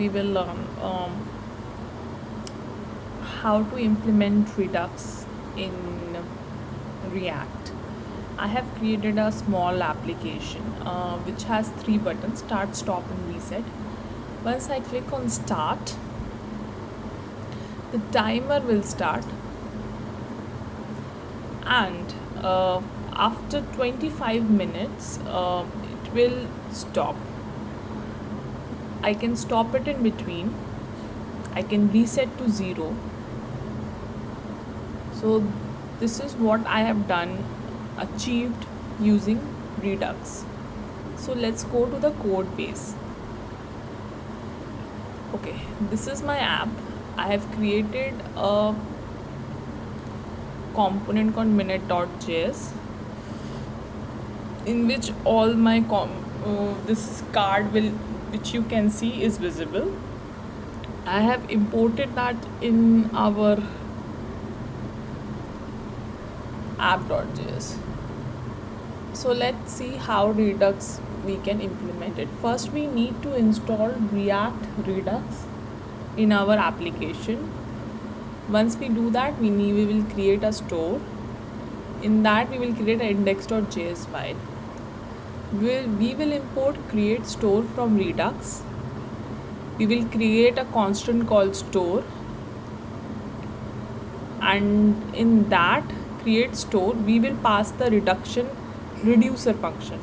We will learn how to implement Redux in React. I have created a small application which has three buttons: start, stop, and reset. Once I click on start, the timer will start, and after 25 minutes it will stop. I can stop it in between. I can reset to 0. So this is what I have done, achieved using Redux. So let's go to the code base. Okay, this is my app. I have created a component called minute.js in which all my this card which you can see is visible. I have imported that in our app.js. So let's see how Redux we can implement it. First, we need to install React Redux in our application. Once we do that, we will create a store. In that, we will create an index.js file. We will import create store from Redux. We will create a constant called store, and in that create store we will pass the reducer function.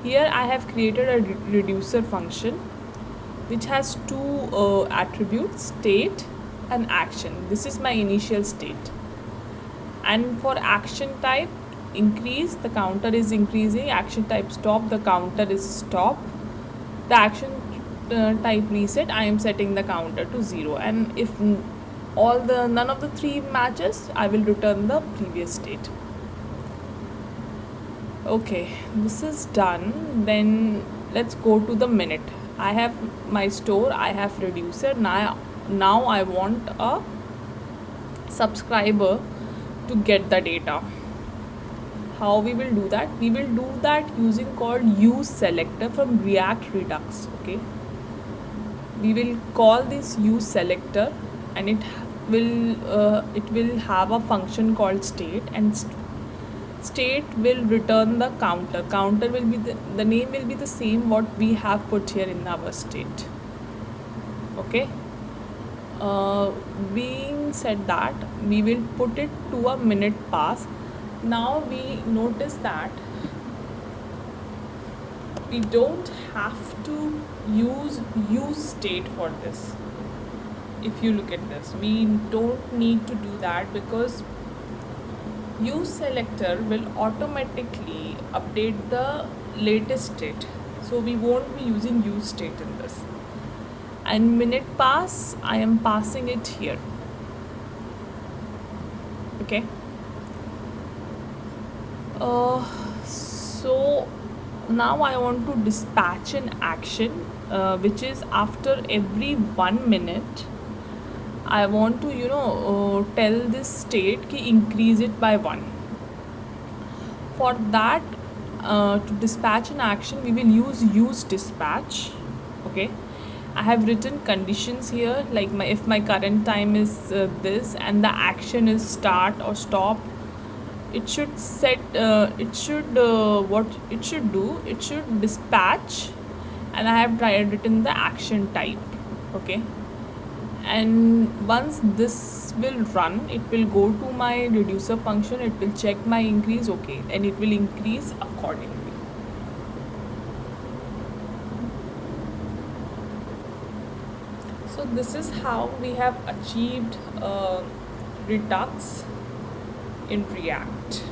Here I have created a reducer function which has two attributes, state and action. This is my initial state, and for action type increase, the counter is increasing. Action type stop, the counter is stop. The action type reset, I am setting the counter to 0, and if none of the three matches, I will return the previous state. Okay, this is done. Then let's go to the minute. I have my store, I have reducer. Now I want a subscriber to get the data. How we will do that? We will do that using called use selector from React Redux. Okay, we will call this use selector, and it will have a function called state, and state will return the counter will be the name will be the same what we have put here in our state. Okay, being said that, we will put it to a minute pass. Now we notice that we don't have to use state for this. If you look at this, we don't need to do that because use selector will automatically update the latest state. So we won't be using use state in this. And minute pass, I am passing it here. Okay. So now I want to dispatch an action which is after every 1 minute. I want to tell this state ki increase it by 1. For that, to dispatch an action, we will use dispatch. Okay, I have written conditions here, like if my current time is this and the action is start or stop, it should set what it should do, it should dispatch, and I have written the action type. Okay, and once this will run, it will go to my reducer function, it will check my increase. Okay, and it will increase accordingly. So this is how we have achieved Redux in React.